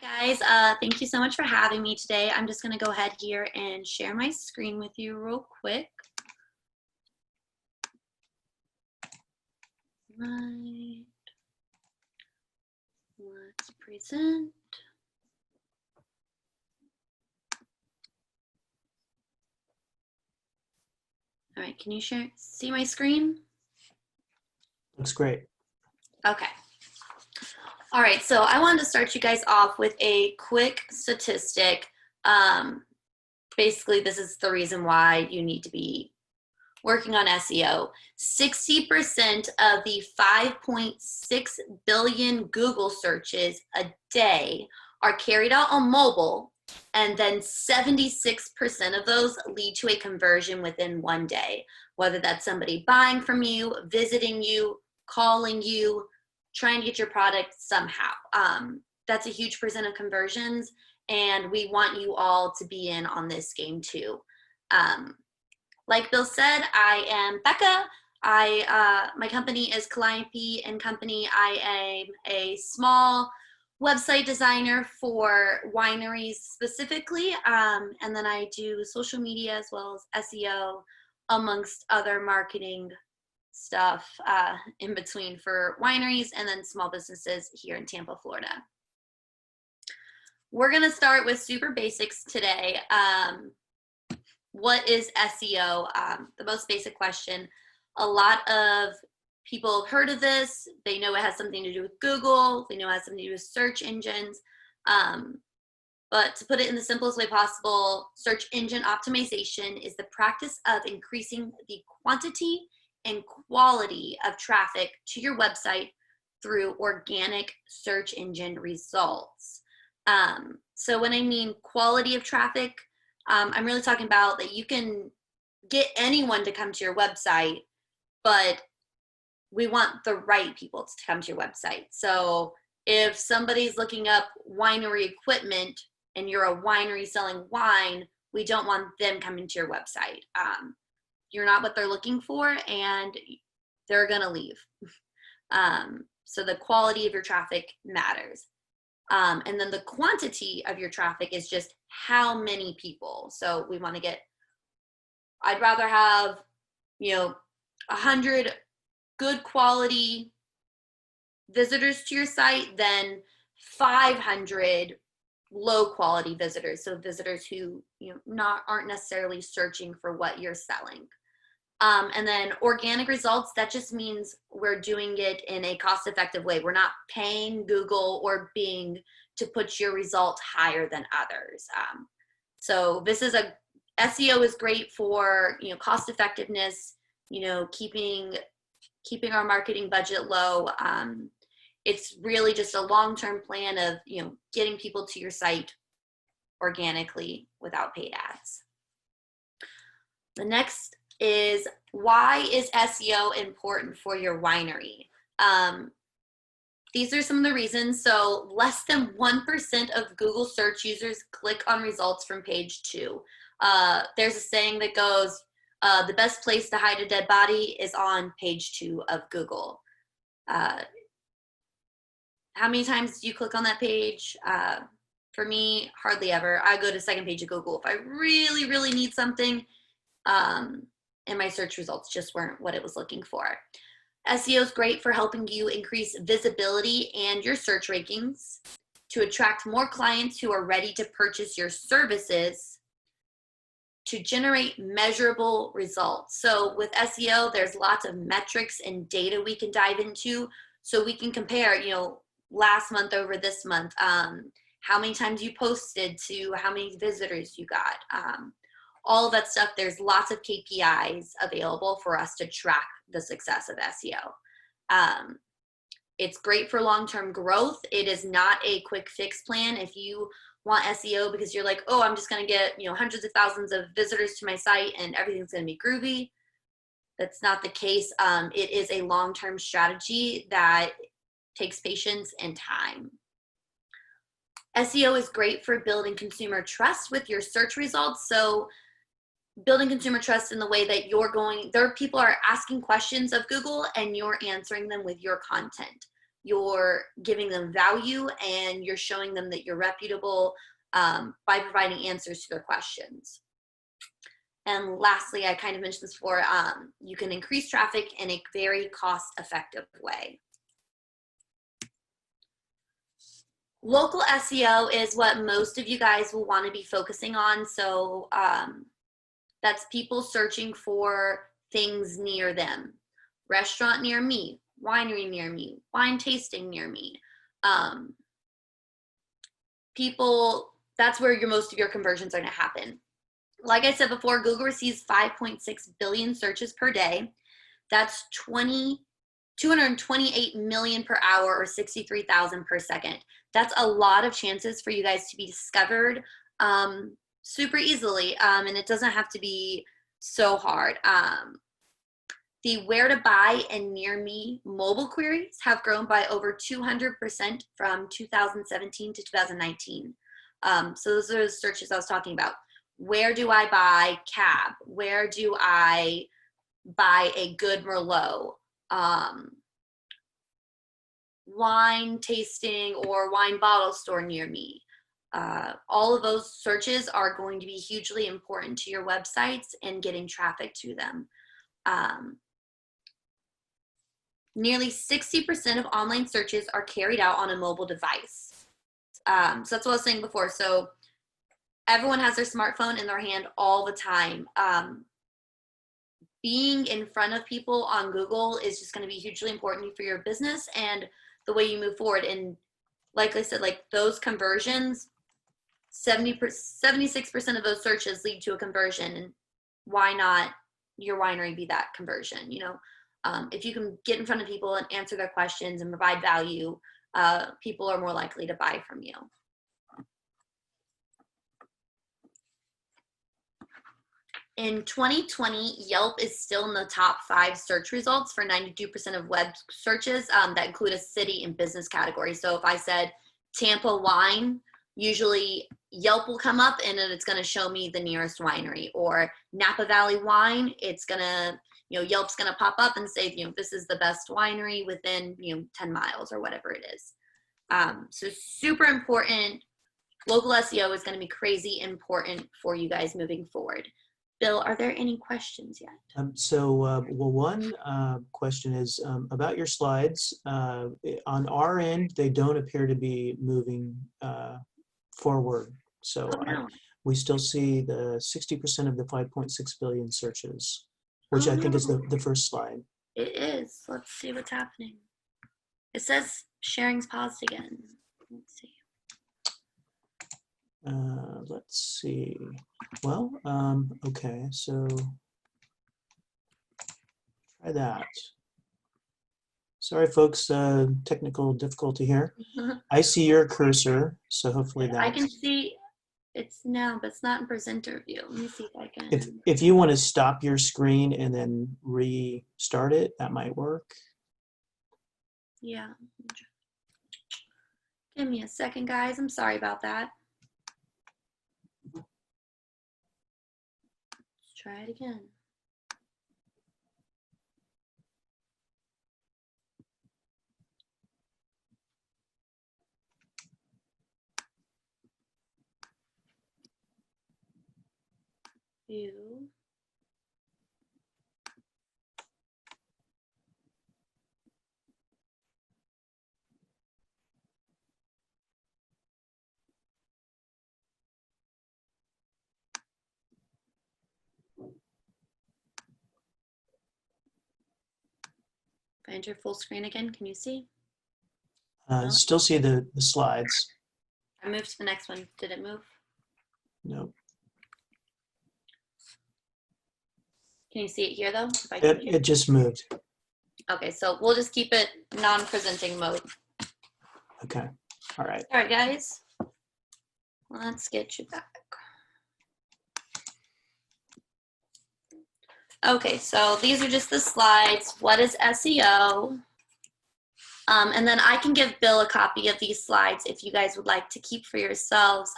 Guys, thank you so much for having me today. I'm just going to go ahead here and share my screen with you real quick. Right. Let's present. All right, can you see my screen? Looks great. Okay. All right, so I wanted to start you guys off with a quick statistic. Basically, this is the reason why you need to be working on SEO. 60% of the 5.6 billion Google searches a day are carried out on mobile, and then 76% of those lead to a conversion within one day, whether that's somebody buying from you, visiting you, calling you, trying to get your product somehow. That's a huge percent of conversions, and we want you all to be in on this game too. Like Bill said, I am Becca. My company is Kalyapy Co. I am a small website designer for wineries specifically, and then I do social media as well as SEO, amongst other marketing stuff in between for wineries and then small businesses here in Tampa, Florida. We're going to start with super basics today. What is SEO? The most basic question. A lot of people have heard of this. They know it has something to do with Google. They know it has something to do with search engines. But to put it in the simplest way possible, search engine optimization is the practice of increasing the quantity and quality of traffic to your website through organic search engine results. So when I mean quality of traffic, I'm really talking about that you can get anyone to come to your website, but we want the right people to come to your website. So if somebody's looking up winery equipment and you're a winery selling wine, we don't want them coming to your website. You're not what they're looking for, and they're gonna leave. So the quality of your traffic matters. And then the quantity of your traffic is just how many people. So we want to get, I'd rather have, 100 good quality visitors to your site than 500 low quality visitors. So visitors who, aren't necessarily searching for what you're selling. And then organic results, that just means we're doing it in a cost-effective way. We're not paying Google or Bing to put your result higher than others. So this is SEO is great for, cost effectiveness, keeping our marketing budget low. It's really just a long-term plan of, getting people to your site organically without paid ads. The next is, why is SEO important for your winery? These are some of the reasons. So less than 1% of Google search users click on results from page 2. There's a saying that goes, the best place to hide a dead body is on page 2 of Google. How many times do you click on that page? For me, hardly ever. I go to the second page of Google if I really, really need something. And my search results just weren't what it was looking for. SEO is great for helping you increase visibility and your search rankings, to attract more clients who are ready to purchase your services, to generate measurable results. So with SEO, there's lots of metrics and data we can dive into, so we can compare, last month over this month, how many times you posted to how many visitors you got. All of that stuff, there's lots of KPIs available for us to track the success of SEO. It's great for long-term growth. It is not a quick fix plan. If you want SEO because you're like, oh, I'm just gonna get hundreds of thousands of visitors to my site and everything's gonna be groovy, that's not the case. It is a long-term strategy that takes patience and time. SEO is great for building consumer trust with your search results. So building consumer trust in the way that people are asking questions of Google and you're answering them with your content. you're giving them value, and you're showing them that you're reputable by providing answers to their questions. And lastly, I kind of mentioned this before, you can increase traffic in a very cost-effective way. Local SEO is what most of you guys will want to be focusing on. So that's people searching for things near them. Restaurant near me, winery near me, wine tasting near me. That's where most of your conversions are going to happen. Like I said before, Google receives 5.6 billion searches per day. That's 228 million per hour, or 63,000 per second. That's a lot of chances for you guys to be discovered super easily, and it doesn't have to be so hard. The where to buy and near me mobile queries have grown by over 200% from 2017 to 2019. So those are the searches I was talking about. Where do I buy cab? Where do I buy a good Merlot? Wine tasting or wine bottle store near me. All of those searches are going to be hugely important to your websites and getting traffic to them. Nearly 60% of online searches are carried out on a mobile device. So that's what I was saying before. So everyone has their smartphone in their hand all the time. Being in front of people on Google is just going to be hugely important for your business and the way you move forward. And like I said, like those conversions, 76% of those searches lead to a conversion. And why not your winery be that conversion? You know, if you can get in front of people and answer their questions and provide value, people are more likely to buy from you. In 2020, Yelp is still in the top 5 search results for 92% of web searches that include a city and business category. So if I said Tampa wine, usually Yelp will come up and then it's going to show me the nearest winery. Or Napa Valley wine, it's going to, Yelp's going to pop up and say, this is the best winery within, 10 miles or whatever it is. So super important. Local SEO is going to be crazy important for you guys moving forward. Bill, are there any questions yet? One question is about your slides. On our end, they don't appear to be moving forward. So we still see the 60% of the 5.6 billion searches, which I think is the first slide. It is. Let's see what's happening. It says sharing's paused again. Let's see. Let's see. Well, okay, so try that. Sorry, folks, technical difficulty here. I see your cursor, so hopefully that. I can see it's now, but it's not in presenter view. Let me see if I can. If you want to stop your screen and then restart it, that might work. Yeah. Give me a second, guys. I'm sorry about that. Try it again. View. If I enter full screen again, can you see? Still see the slides. I moved to the next one. Did it move? No. Can you see it here though? It just moved. Okay, so we'll just keep it non-presenting mode. Okay, all right. All right, guys. Let's get you back. Okay, so these are just the slides. What is SEO? And then I can give Bill a copy of these slides if you guys would like to keep for yourselves.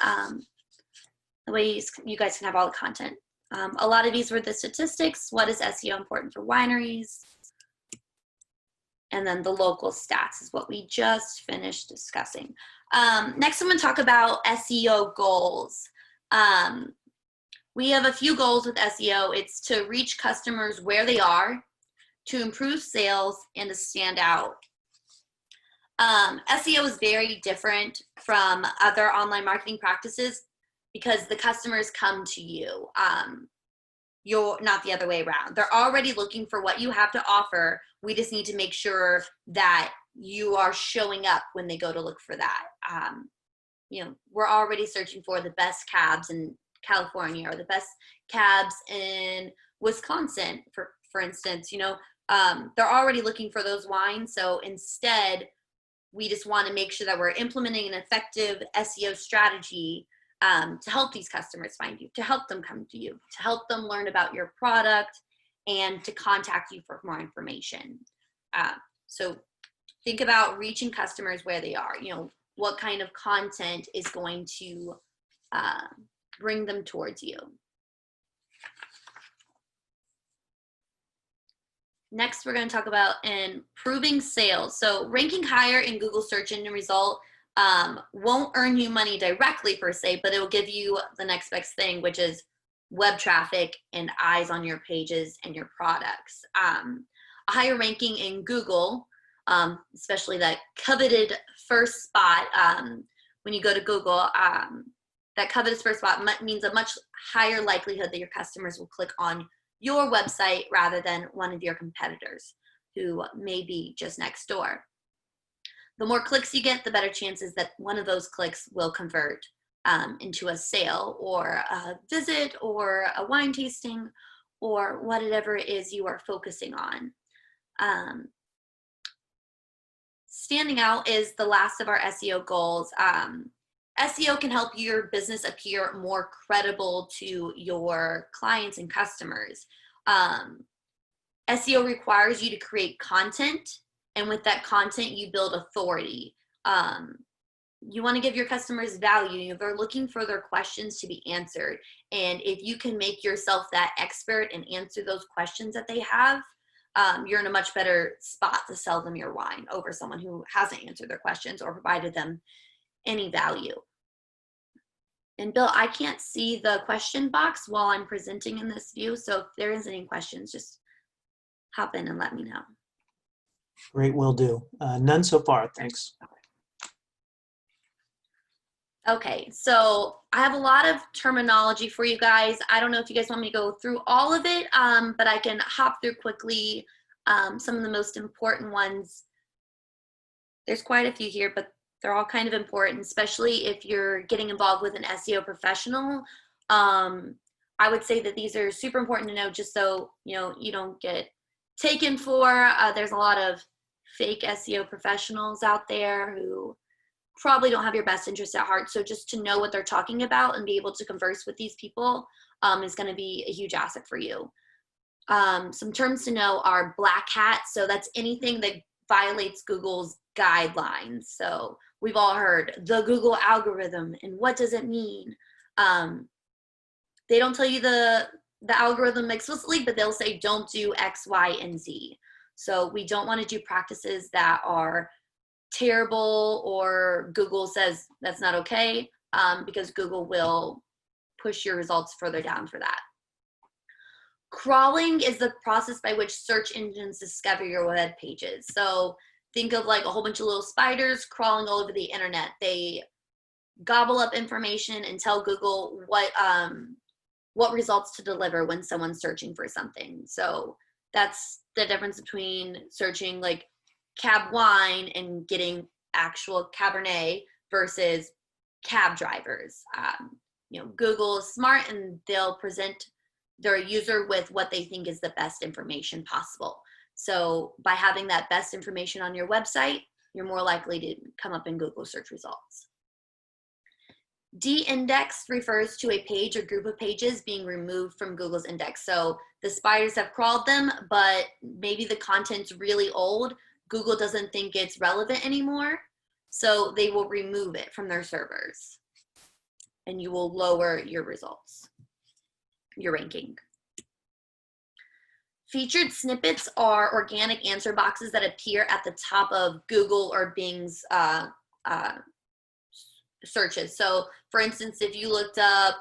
The way you guys can have all the content. A lot of these were the statistics. What is SEO important for wineries? And then the local stats is what we just finished discussing. Next, I'm going to talk about SEO goals. We have a few goals with SEO. It's to reach customers where they are, to improve sales, and to stand out. SEO is very different from other online marketing practices because the customers come to you. You're not the other way around. They're already looking for what you have to offer. We just need to make sure that you are showing up when they go to look for that. We're already searching for the best cabs in California or the best cabs in Wisconsin, for instance. They're already looking for those wines. So instead, we just want to make sure that we're implementing an effective SEO strategy to help these customers find you, to help them come to you, to help them learn about your product, and to contact you for more information. So think about reaching customers where they are. What kind of content is going to bring them towards you. Next, we're going to talk about improving sales. So ranking higher in Google search engine result won't earn you money directly per se, but it will give you the next best thing, which is web traffic and eyes on your pages and your products. A higher ranking in Google, especially that coveted first spot, when you go to Google, that coveted first spot means a much higher likelihood that your customers will click on your website rather than one of your competitors who may be just next door. The more clicks you get, the better chances that one of those clicks will convert into a sale or a visit or a wine tasting or whatever it is you are focusing on. Standing out is the last of our SEO goals. SEO can help your business appear more credible to your clients and customers. SEO requires you to create content, and with that content, you build authority. You want to give your customers value. They're looking for their questions to be answered. And if you can make yourself that expert and answer those questions that they have, you're in a much better spot to sell them your wine over someone who hasn't answered their questions or provided them any value. And Bill, I can't see the question box while I'm presenting in this view. So if there is any questions, just hop in and let me know. Great, will do. None so far, thanks. Okay, so I have a lot of terminology for you guys. I don't know if you guys want me to go through all of it, but I can hop through quickly some of the most important ones. There's quite a few here, but they're all kind of important, especially if you're getting involved with an SEO professional. I would say that these are super important to know just so you don't get taken for. There's a lot of fake SEO professionals out there who probably don't have your best interest at heart. So just to know what they're talking about and be able to converse with these people is going to be a huge asset for you. Some terms to know are black hat. So that's anything that violates Google's guidelines. So we've all heard the Google algorithm and what does it mean? They don't tell you the algorithm explicitly, but they'll say don't do X, Y, and Z. So we don't want to do practices that are terrible or Google says that's not okay, because Google will push your results further down for that. Crawling is the process by which search engines discover your web pages. So think of like a whole bunch of little spiders crawling all over the internet. They gobble up information and tell Google what results to deliver when someone's searching for something. So that's the difference between searching like cab wine and getting actual Cabernet versus cab drivers. Google is smart and they'll present their user with what they think is the best information possible. So by having that best information on your website, you're more likely to come up in Google search results. De-indexed refers to a page or group of pages being removed from Google's index. So the spiders have crawled them, but maybe the content's really old. Google doesn't think it's relevant anymore, so they will remove it from their servers, and you will lower your results, your ranking. Featured snippets are organic answer boxes that appear at the top of Google or Bing's searches. So for instance, if you looked up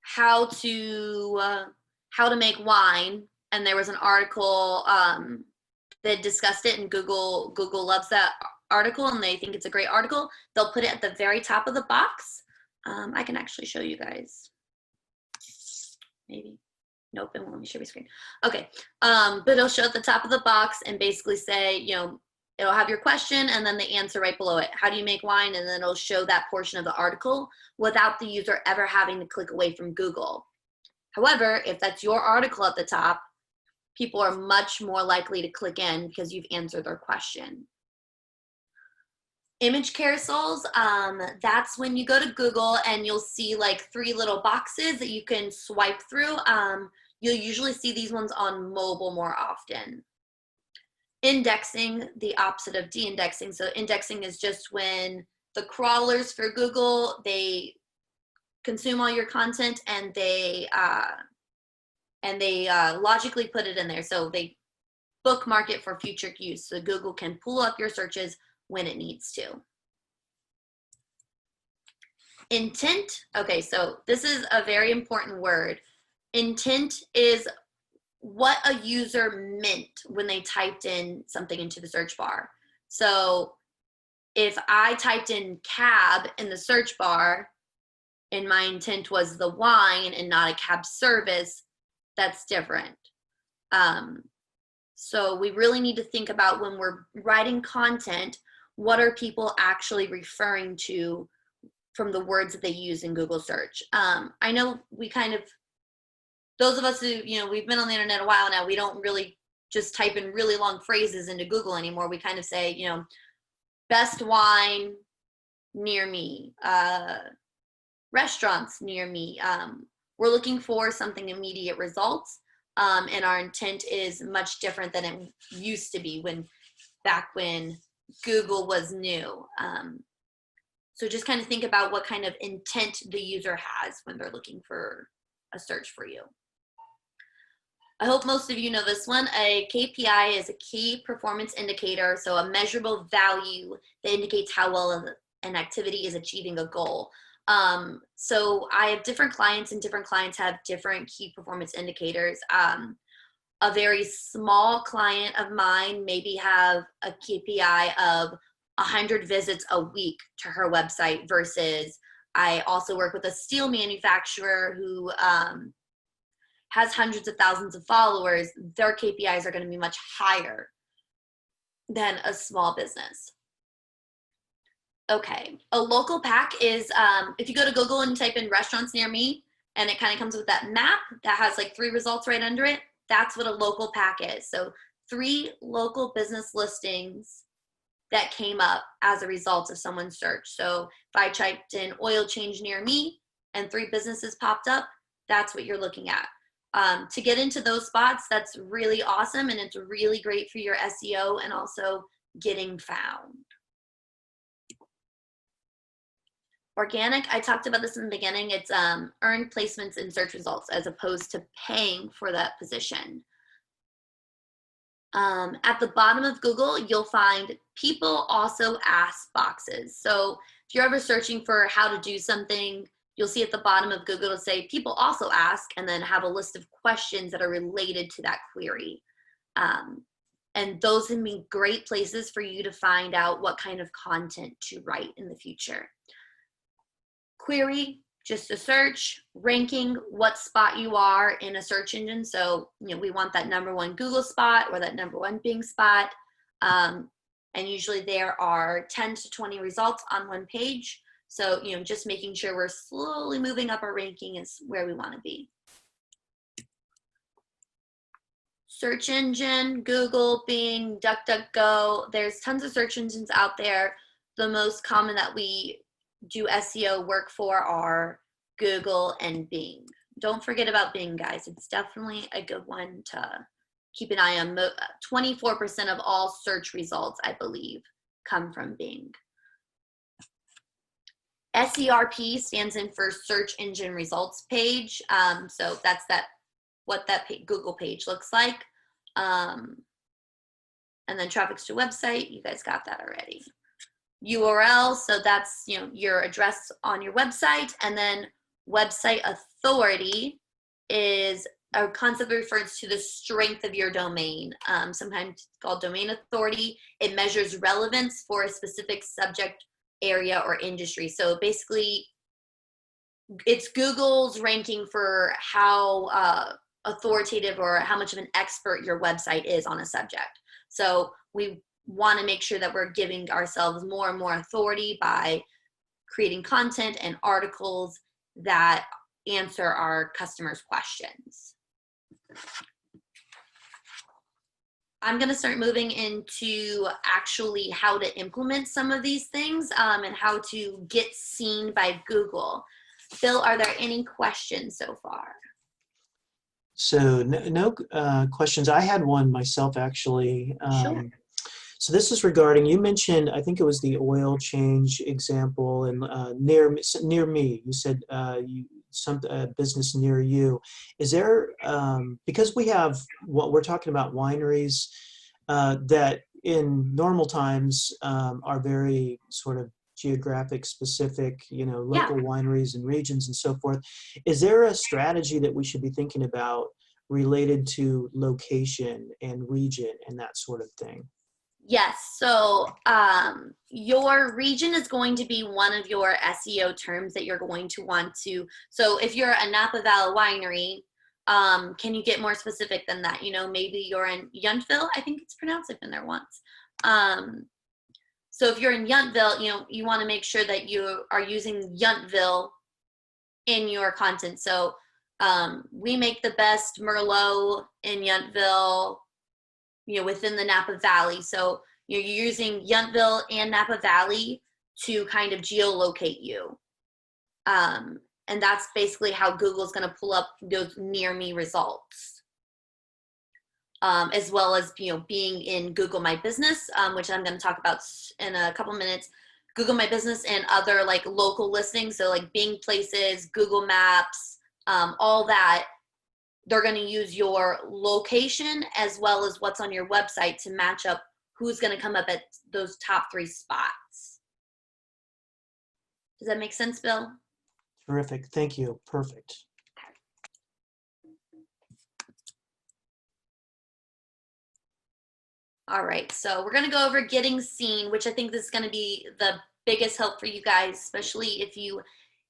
how to make wine, and there was an article that discussed it, and Google loves that article and they think it's a great article, they'll put it at the very top of the box. I can actually show you guys. Maybe. Nope, it won't let me share my screen. Okay, but it'll show at the top of the box and basically say, you know, it'll have your question and then the answer right below it. How do you make wine? And then it'll show that portion of the article without the user ever having to click away from Google. However, if that's your article at the top, people are much more likely to click in because you've answered their question. Image carousels, that's when you go to Google and you'll see like 3 little boxes that you can swipe through. You'll usually see these ones on mobile more often. Indexing, the opposite of de-indexing. So indexing is just when the crawlers for Google, they consume all your content and they logically put it in there. So they bookmark it for future use. So Google can pull up your searches when it needs to. Intent, okay, so this is a very important word. Intent is what a user meant when they typed in something into the search bar. So if I typed in cab in the search bar and my intent was the wine and not a cab service, that's different. So we really need to think about when we're writing content, what are people actually referring to from the words that they use in Google search? I know we kind of, those of us who, you know, we've been on the internet a while now, we don't really just type in really long phrases into Google anymore. We kind of say, you know, best wine near me, restaurants near me. We're looking for something immediate results, and our intent is much different than it used to be back when Google was new. So just kind of think about what kind of intent the user has when they're looking for a search for you. I hope most of you know this one. A KPI is a key performance indicator, so a measurable value that indicates how well an activity is achieving a goal. So I have different clients, and different clients have different key performance indicators. A very small client of mine maybe have a KPI of 100 visits a week to her website, versus I also work with a steel manufacturer who has hundreds of thousands of followers. Their KPIs are going to be much higher than a small business. Okay, a local pack is, if you go to Google and type in restaurants near me, and it kind of comes with that map that has like 3 results right under it, that's what a local pack is. So 3 local business listings that came up as a result of someone's search. So if I typed in oil change near me and 3 businesses popped up, that's what you're looking at. To get into those spots, that's really awesome, and it's really great for your SEO and also getting found. Organic, I talked about this in the beginning. It's earned placements in search results as opposed to paying for that position. At the bottom of Google, you'll find people also ask boxes. So if you're ever searching for how to do something, you'll see at the bottom of Google to say people also ask, and then have a list of questions that are related to that query. And those can be great places for you to find out what kind of content to write in the future. Query, just a search. Ranking, what spot you are in a search engine. So, you know, we want that #1 Google spot or that #1 Bing spot. And usually there are 10 to 20 results on one page. So, you know, just making sure we're slowly moving up our ranking is where we want to be. Search engine, Google, Bing, DuckDuckGo. There's tons of search engines out there. The most common that we do SEO work for are Google and Bing. Don't forget about Bing, guys. It's definitely a good one to keep an eye on. 24% of all search results, I believe, come from Bing. SERP stands in for search engine results page. So that's that what that Google page looks like. And then traffic to website, you guys got that already. URL, so that's, you know, your address on your website. And then website authority is a concept that refers to the strength of your domain. Sometimes it's called domain authority. It measures relevance for a specific subject area or industry. So basically, it's Google's ranking for how authoritative or how much of an expert your website is on a subject. So we want to make sure that we're giving ourselves more and more authority by creating content and articles that answer our customers' questions. I'm going to start moving into actually how to implement some of these things and how to get seen by Google. Bill, are there any questions so far? So no questions. I had one myself, actually. Sure. So this is regarding, you mentioned, I think it was the oil change example, and near me, you said some business near you. Is there, because we have what we're talking about, wineries that in normal times are very sort of geographic specific, you know, local wineries and regions and so forth. Is there a strategy that we should be thinking about related to location and region and that sort of thing? Yes, so your region is going to be one of your SEO terms that you're going to want to, so if you're a Napa Valley winery, can you get more specific than that? You know, maybe you're in Yountville, I think it's pronounced, I've been there once. So if you're in Yountville, you know, you want to make sure that you are using Yountville in your content. So we make the best Merlot in Yountville, you know, within the Napa Valley. So you're using Yountville and Napa Valley to kind of geolocate you. And that's basically how Google's going to pull up those near me results. As well as, you know, being in Google My Business, which I'm going to talk about in a couple minutes. Google My Business and other like local listings, so like Bing Places, Google Maps, all that. They're going to use your location as well as what's on your website to match up who's going to come up at those top 3 spots. Does that make sense, Bill? Terrific. Thank you. Perfect. All right, so we're going to go over getting seen, which I think this is going to be the biggest help for you guys, especially if you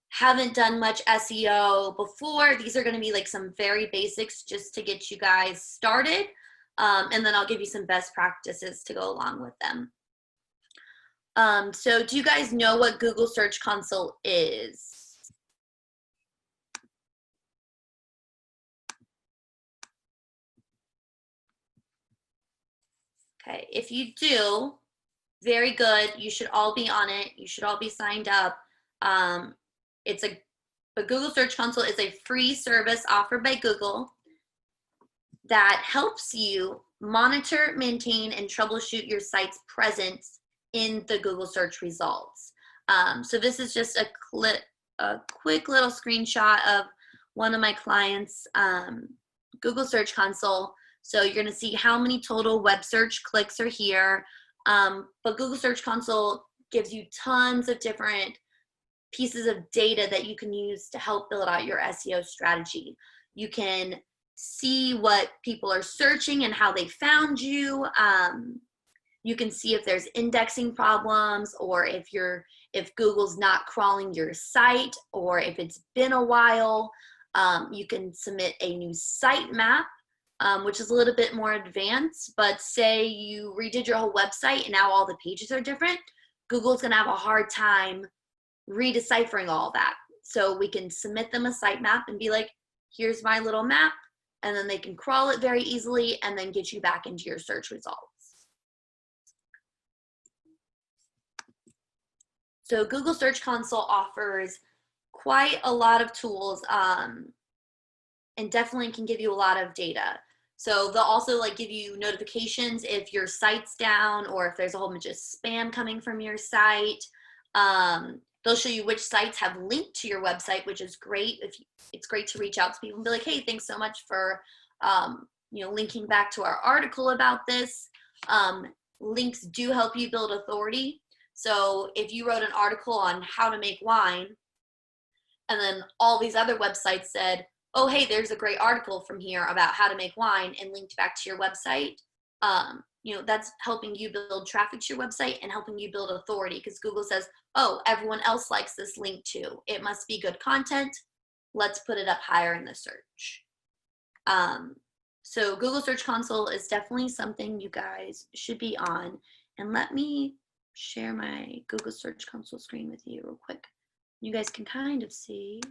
haven't done much SEO before. These are going to be like some very basics just to get you guys started. And then I'll give you some best practices to go along with them. So do you guys know what Google Search Console is? Okay, if you do, very good. You should all be on it. You should all be signed up. But Google Search Console is a free service offered by Google that helps you monitor, maintain, and troubleshoot your site's presence in the Google search results. So this is just a quick little screenshot of one of my clients' Google Search Console. So you're going to see how many total web search clicks are here. But Google Search Console gives you tons of different pieces of data that you can use to help build out your SEO strategy. You can see what people are searching and how they found you. You can see if there's indexing problems, or if Google's not crawling your site, or if it's been a while. You can submit a new sitemap, which is a little bit more advanced, but say you redid your whole website and now all the pages are different, Google's gonna have a hard time redeciphering all that. So we can submit them a sitemap and be like, here's my little map, and then they can crawl it very easily and then get you back into your search results. So Google Search Console offers quite a lot of tools and definitely can give you a lot of data. So they'll also like give you notifications if your site's down or if there's a whole bunch of spam coming from your site. They'll show you which sites have linked to your website, which is great. It's great to reach out to people and be like, hey, thanks so much for linking back to our article about this. Links do help you build authority. So if you wrote an article on how to make wine, and then all these other websites said, oh, hey, there's a great article from here about how to make wine, and linked back to your website, that's helping you build traffic to your website and helping you build authority, because Google says, oh, everyone else likes this link too. It must be good content. Let's put it up higher in the search. So Google Search Console is definitely something you guys should be on. And let me share my Google Search Console screen with you real quick. You guys can kind of see.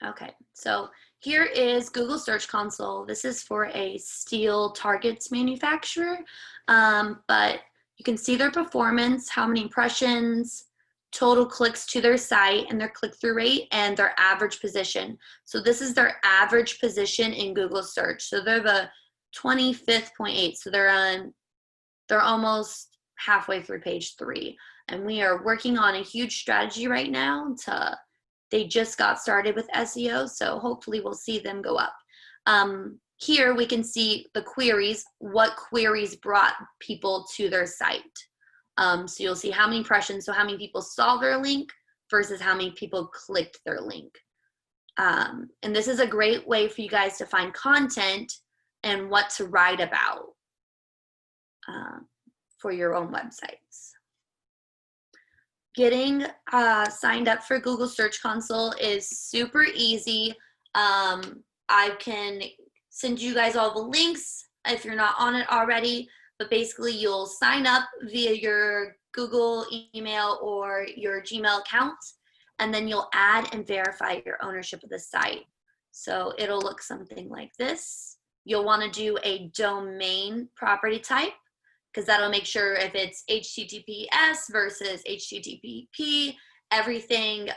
Okay, so here is Google Search Console. This is for a steel targets manufacturer, but you can see their performance, how many impressions, total clicks to their site, and their click-through rate, and their average position. So this is their average position in Google search. So they're the 25th.8. So they're almost halfway through page 3. And we are working on a huge strategy right now they just got started with SEO, so hopefully we'll see them go up. Here we can see the queries, what queries brought people to their site. So you'll see how many impressions, so how many people saw their link versus how many people clicked their link. And this is a great way for you guys to find content and what to write about for your own websites. Getting signed up for Google Search Console is super easy. I can send you guys all the links if you're not on it already, but basically you'll sign up via your Google email or your Gmail account, and then you'll add and verify your ownership of the site. So it'll look something like this. You'll want to do a domain property type, because that'll make sure if it's HTTPS versus HTTP, everything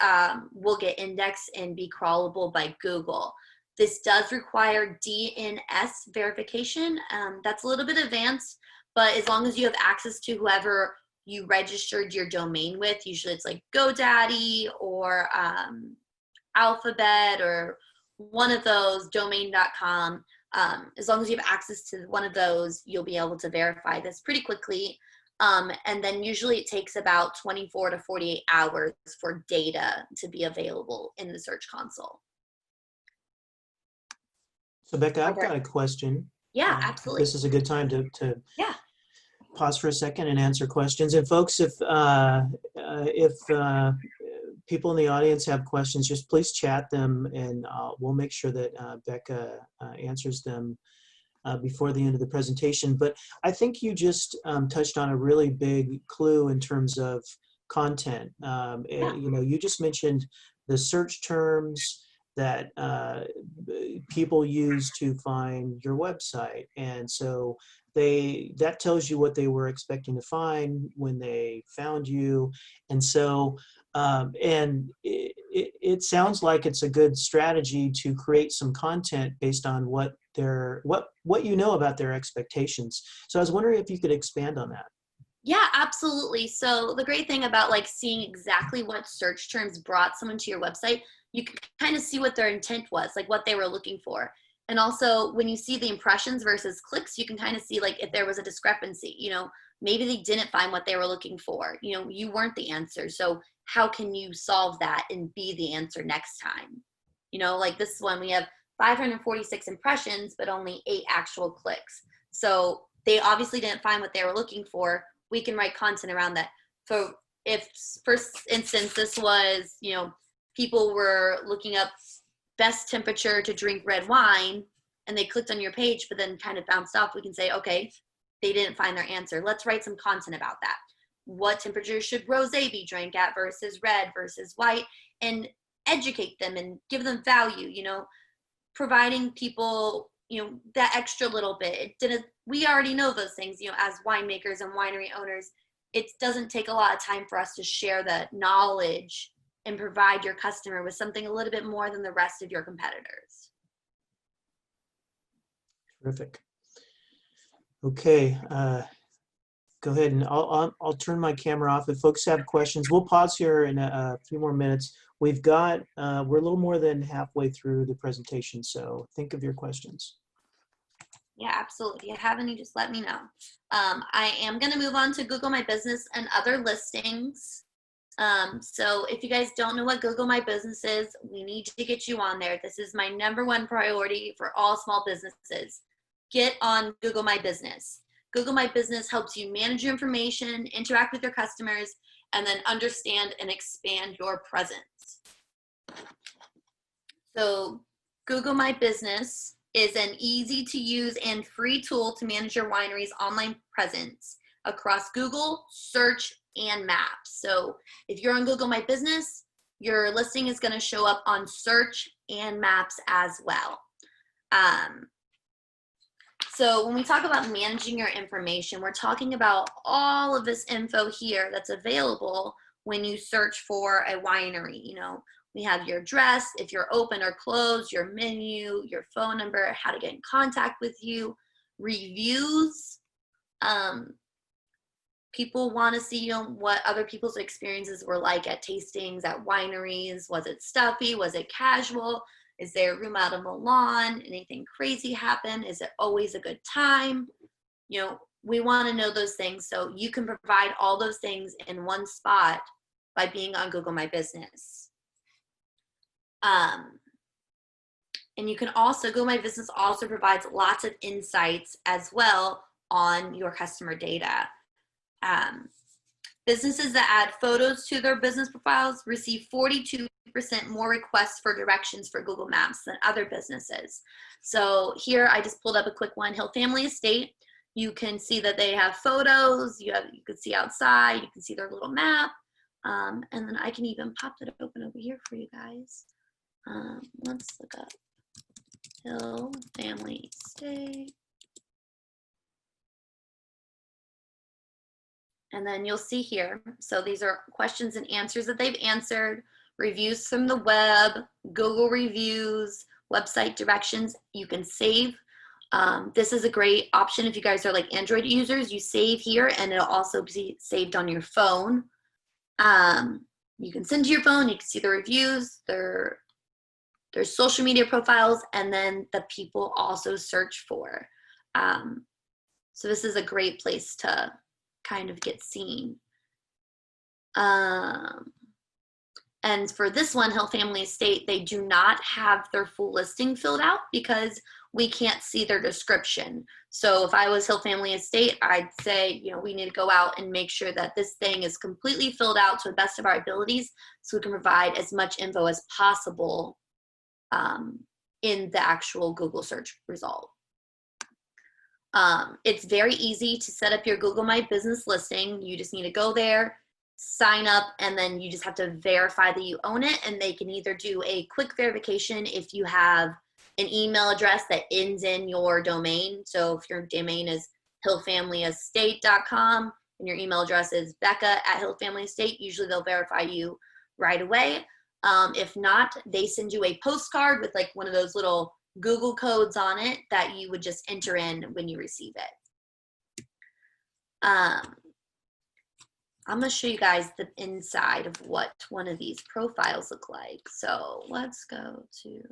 will get indexed and be crawlable by Google. This does require DNS verification. That's a little bit advanced, but as long as you have access to whoever you registered your domain with, usually it's like GoDaddy or Alphabet or one of those, domain.com. As long as you have access to one of those, you'll be able to verify this pretty quickly. And then usually it takes about 24 to 48 hours for data to be available in the Search Console. So Becca, I've got a question. Yeah, absolutely. This is a good time to yeah. Pause for a second and answer questions. And folks, if people in the audience have questions, just please chat them, and we'll make sure that Becca answers them before the end of the presentation. But I think you just touched on a really big clue in terms of content. You just mentioned the search terms that people use to find your website, and so that tells you what they were expecting to find when they found you. And so and it sounds like it's a good strategy to create some content based on what you know about their expectations. So I was wondering if you could expand on that. Yeah, absolutely. So the great thing about seeing exactly what search terms brought someone to your website, you can kind of see what their intent was, like what they were looking for. And also when you see the impressions versus clicks, you can kind of see if there was a discrepancy, maybe they didn't find what they were looking for. You weren't the answer. So how can you solve that and be the answer next time? This one, we have 546 impressions, but only 8 actual clicks. So they obviously didn't find what they were looking for. We can write content around that. So if, for instance, this was, people were looking up best temperature to drink red wine, and they clicked on your page, but then kind of bounced off, we can say, okay, they didn't find their answer. Let's write some content about that. What temperature should rosé be drank at versus red versus white, and educate them and give them value, providing people, that extra little bit. We already know those things, as winemakers and winery owners. It doesn't take a lot of time for us to share the knowledge and provide your customer with something a little bit more than the rest of your competitors. Terrific. Okay, go ahead and I'll turn my camera off. If folks have questions, we'll pause here in a few more minutes. We've got, we're a little more than halfway through the presentation, so think of your questions. Yeah, absolutely. If you have any, just let me know. I am going to move on to Google My Business and other listings. So if you guys don't know what Google My Business is, we need to get you on there. This is my #1 priority for all small businesses. Get on Google My Business. Google My Business helps you manage your information, interact with your customers, and then understand and expand your presence. So Google My Business is an easy to use and free tool to manage your winery's online presence across Google, search, and maps. So if you're on Google My Business, your listing is going to show up on search and maps as well. So when we talk about managing your information, we're talking about all of this info here that's available when you search for a winery. You know, we have your address, if you're open or closed, your menu, your phone number, how to get in contact with you, reviews. People want to see, you know, what other people's experiences were like at tastings, at wineries. Was it stuffy? Was it casual? Is there a room out on the lawn? Anything crazy happen? Is it always a good time? You know, we want to know those things, so you can provide all those things in one spot by being on Google My Business. And you can also, Google My Business also provides lots of insights as well on your customer data. Businesses that add photos to their business profiles receive 42% more requests for directions for Google Maps than other businesses. So here I just pulled up a quick one, Hill Family Estate. You can see that they have photos, you can see outside, you can see their little map, and then I can even pop that open over here for you guys. Let's look up Hill Family Estate. And then you'll see here, so these are questions and answers that they've answered, reviews from the web, Google reviews, website directions. You can save. This is a great option if you guys are like Android users. You save here and it'll also be saved on your phone. You can send to your phone, you can see the reviews, their social media profiles, and then the people also search for. So this is a great place to kind of get seen. And for this one, Hill Family Estate, they do not have their full listing filled out because we can't see their description. So if I was Hill Family Estate, I'd say, you know, we need to go out and make sure that this thing is completely filled out to the best of our abilities so we can provide as much info as possible in the actual Google search result. It's very easy to set up your Google My Business listing. You just need to go there, sign up, and then you just have to verify that you own it. And they can either do a quick verification if you have an email address that ends in your domain. So if your domain is hillfamilyestate.com and your email address is Becca@hillfamilyestate, usually they'll verify you right away. If not, they send you a postcard with like one of those little Google codes on it that you would just enter in when you receive it. I'm going to show you guys the inside of what one of these profiles look like. So let's go to,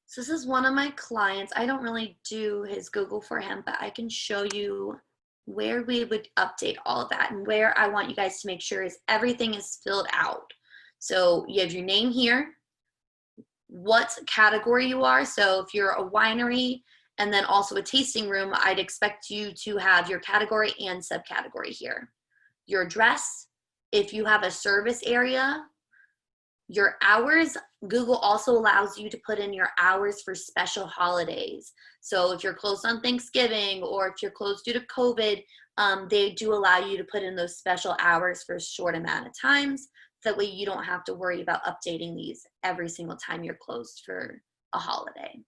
so this is one of my clients. I don't really do his Google for him, but I can show you where we would update all of that, and where I want you guys to make sure is everything is filled out. So you have your name here, what category you are. So if you're a winery and then also a tasting room, I'd expect you to have your category and subcategory here. Your address, if you have a service area, your hours. Google also allows you to put in your hours for special holidays. So if you're closed on Thanksgiving or if you're closed due to COVID, they do allow you to put in those special hours for a short amount of times. That way you don't have to worry about updating these every single time you're closed for a holiday.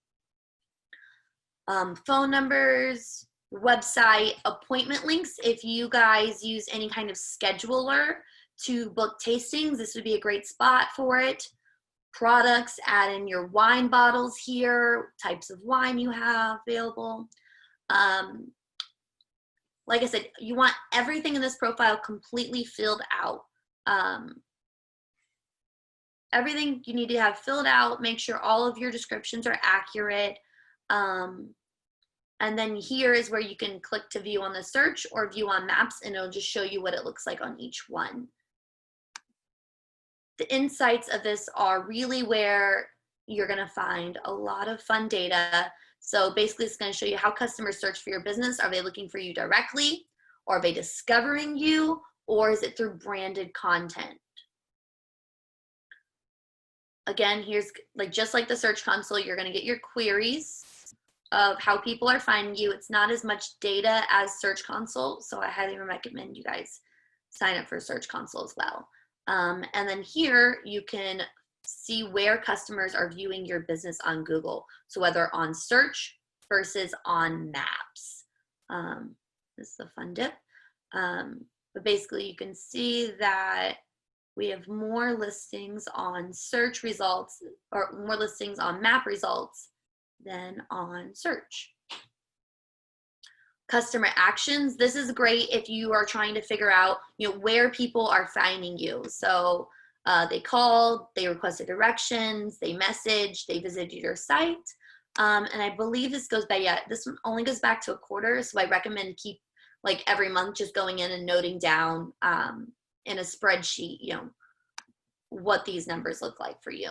Phone numbers, website, appointment links. If you guys use any kind of scheduler to book tastings, this would be a great spot for it. Products, add in your wine bottles here, types of wine you have available. like I said, you want everything in this profile completely filled out. Everything you need to have filled out, make sure all of your descriptions are accurate. And then here is where you can click to view on the search or view on maps, and it'll just show you what it looks like on each one. The insights of this are really where you're gonna find a lot of fun data. So basically it's gonna show you how customers search for your business. Are they looking for you directly? Or are they discovering you? Or is it through branded content? Again, here's just like the Search Console, you're gonna get your queries of how people are finding you. It's not as much data as Search Console, so I highly recommend you guys sign up for Search Console as well. And then here you can see where customers are viewing your business on Google. So whether on search versus on maps. This is a fun dip. But basically you can see that we have more listings on search results, or more listings on map results than on search. Customer actions. This is great if you are trying to figure out, where people are finding you. So they called, they requested directions, they messaged, they visited your site. And I believe this goes back, this one only goes back to a quarter. So I recommend keep every month just going in and noting down in a spreadsheet, what these numbers look like for you.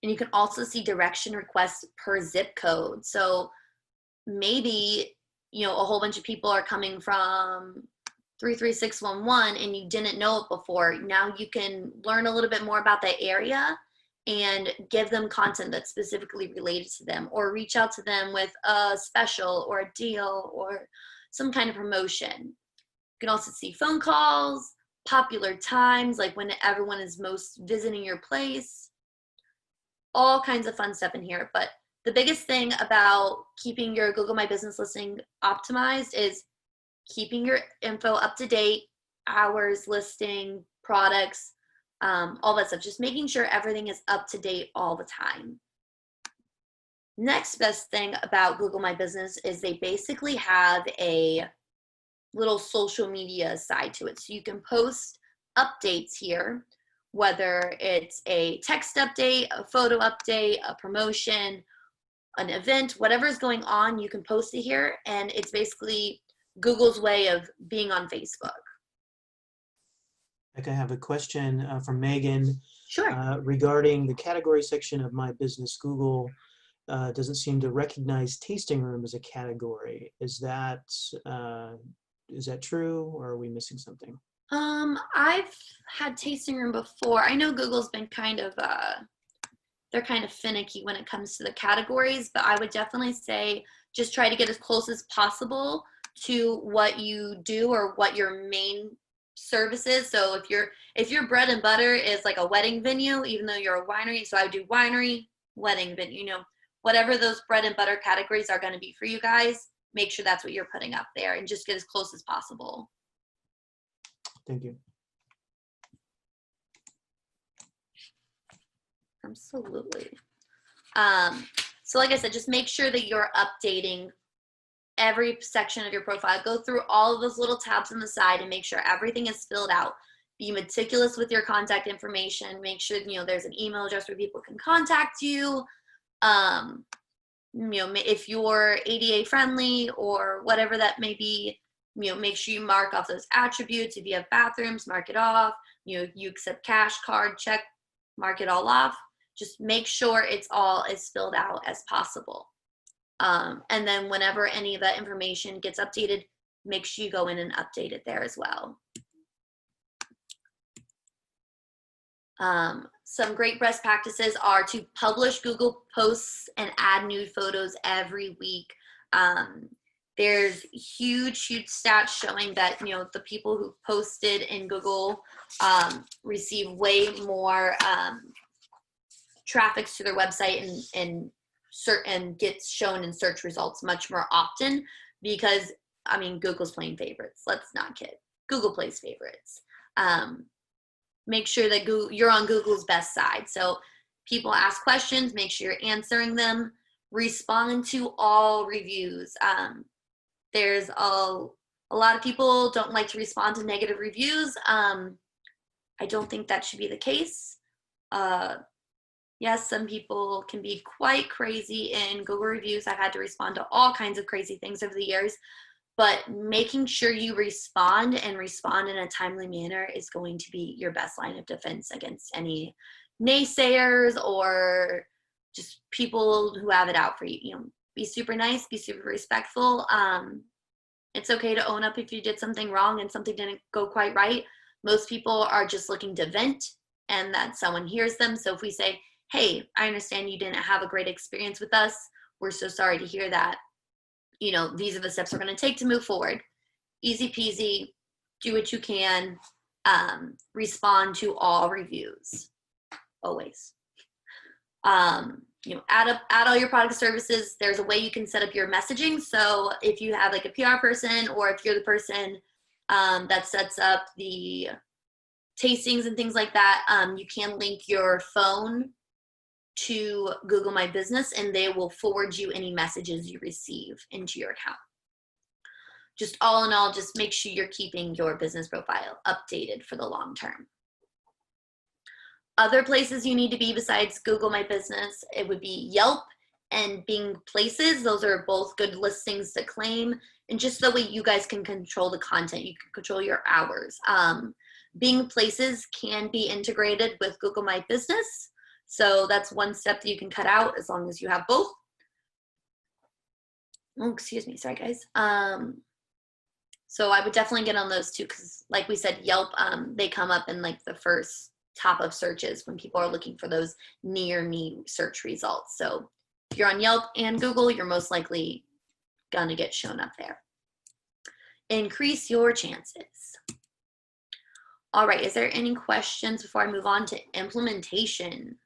And you can also see direction requests per zip code. So maybe, a whole bunch of people are coming from 33611 and you didn't know it before. Now you can learn a little bit more about that area and give them content that's specifically related to them, or reach out to them with a special or a deal or some kind of promotion. You can also see phone calls, popular times, like when everyone is most visiting your place, all kinds of fun stuff in here. But the biggest thing about keeping your Google My Business listing optimized is keeping your info up to date, hours, listing, products, all that stuff. Just making sure everything is up to date all the time. Next best thing about Google My Business is they basically have a little social media side to it. So you can post updates here, whether it's a text update, a photo update, a promotion, an event, whatever is going on, you can post it here. And it's basically Google's way of being on Facebook. I have a question from Megan. Sure. Regarding the category section of My Business. Google doesn't seem to recognize tasting room as a category. Is that true, or are we missing something? I've had tasting room before. I know Google's been kind of they're kind of finicky when it comes to the categories, but I would definitely say just try to get as close as possible to what you do or what your main service is. So if your bread and butter is like a wedding venue, even though you're a winery, so I would do winery, wedding venue, whatever those bread and butter categories are going to be for you guys, make sure that's what you're putting up there and just get as close as possible. Thank you. Absolutely. So like I said, just make sure that you're updating every section of your profile. Go through all of those little tabs on the side and make sure everything is filled out. Be meticulous with your contact information. Make sure there's an email address where people can contact you. If you're ADA friendly or whatever that may be, make sure you mark off those attributes. If you have bathrooms, mark it off. You accept cash, card, check, mark it all off. Just make sure it's all as filled out as possible. And then whenever any of that information gets updated, make sure you go in and update it there as well. Some great best practices are to publish Google posts and add new photos every week. There's huge stats showing that, the people who posted in Google receive way more traffic to their website and gets shown in search results much more often because, Google's playing favorites. Let's not kid. Google plays favorites. Make sure that you're on Google's best side. So people ask questions, make sure you're answering them, respond to all reviews. There's a lot of people don't like to respond to negative reviews. I don't think that should be the case. Yes, some people can be quite crazy in Google reviews. I've had to respond to all kinds of crazy things over the years, but making sure you respond and respond in a timely manner is going to be your best line of defense against any naysayers or just people who have it out for you. You know, be super nice, be super respectful. It's okay to own up if you did something wrong and something didn't go quite right. Most people are just looking to vent and that someone hears them. So if we say, hey, I understand you didn't have a great experience with us. We're so sorry to hear that. You know, these are the steps we're going to take to move forward. Easy peasy, do what you can, respond to all reviews, always. You know, add all your product services. There's a way you can set up your messaging. So if you have like a PR person, or if you're the person that sets up the tastings and things like that, you can link your phone to Google My Business and they will forward you any messages you receive into your account. Just all in all, just make sure you're keeping your business profile updated for the long term. Other places you need to be besides Google My Business, it would be Yelp and Bing Places. Those are both good listings to claim. And just the way you guys can control the content, you can control your hours. Bing Places can be integrated with Google My Business. So that's one step that you can cut out as long as you have both. Oh, excuse me, sorry guys. So I would definitely get on those two because like we said, Yelp, they come up in like the first top of searches when people are looking for those near me search results. So if you're on Yelp and Google, you're most likely gonna get shown up there. Increase your chances. All right, is there any questions before I move on to implementation?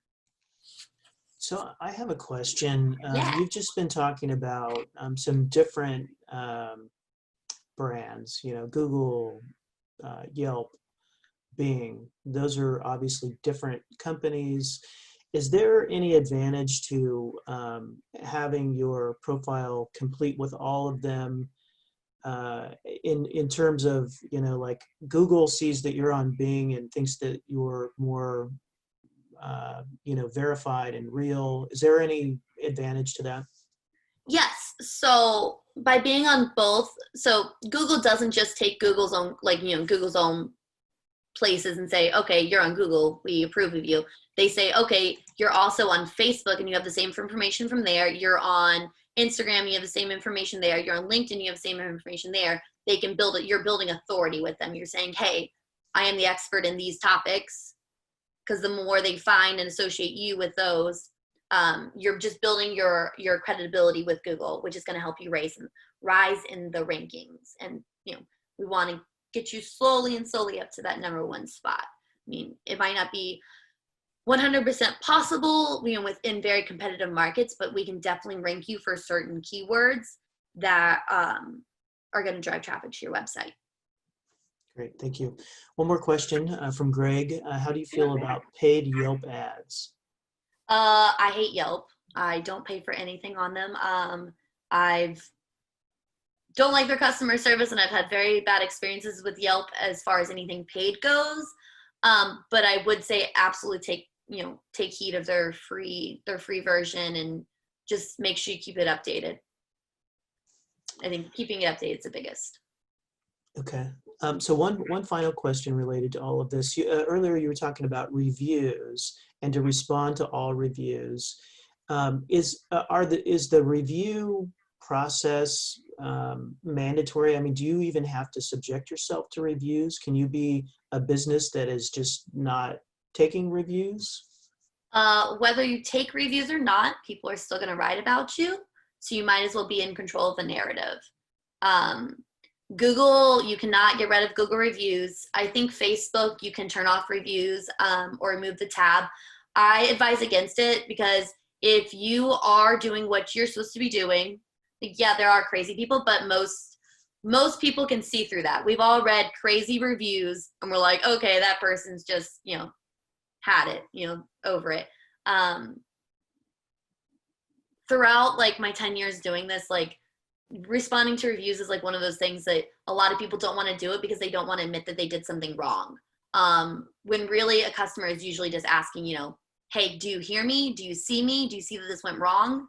So I have a question. Yeah. You've just been talking about some different brands, you know, Google, Yelp, Bing. Those are obviously different companies. Is there any advantage to having your profile complete with all of them in terms of, you know, like Google sees that you're on Bing and thinks that you're more you know, verified and real? Is there any advantage to that? Yes. So by being on both, so Google doesn't just take Google's own, like, you know, Google's own places and say, okay, you're on Google, we approve of you. They say, okay, you're also on Facebook and you have the same information from there. You're on Instagram, you have the same information there. You're on LinkedIn, you have the same information there. They can build it. You're building authority with them. You're saying, hey, I am the expert in these topics. Because the more they find and associate you with those, you're just building your credibility with Google, which is going to help you rise in the rankings. And you know, we want to get you slowly up to that #1 spot. I mean, it might not be 100% possible, you know, within very competitive markets, but we can definitely rank you for certain keywords that are going to drive traffic to your website. Great, thank you. One more question from Greg. How do you feel about paid Yelp ads? I hate Yelp. I don't pay for anything on them. I've don't like their customer service, and I've had very bad experiences with Yelp as far as anything paid goes. But I would say absolutely take heed of their free version and just make sure you keep it updated. I think keeping it updated is the biggest. Okay. So one final question related to all of this. Earlier you were talking about reviews and to respond to all reviews. Is the review process mandatory? I mean, do you even have to subject yourself to reviews? Can you be a business that is just not taking reviews? Whether you take reviews or not, people are still going to write about you. So you might as well be in control of the narrative. Google, you cannot get rid of Google reviews. I think Facebook, you can turn off reviews or remove the tab. I advise against it because if you are doing what you're supposed to be doing, yeah, there are crazy people, but most people can see through that. We've all read crazy reviews and we're like, okay, that person's just, you know, had it, you know, over it. Throughout like my 10 years doing this, like responding to reviews is like one of those things that a lot of people don't want to do it because they don't want to admit that they did something wrong. When really a customer is usually just asking, you know, hey, do you hear me? Do you see me? Do you see that this went wrong?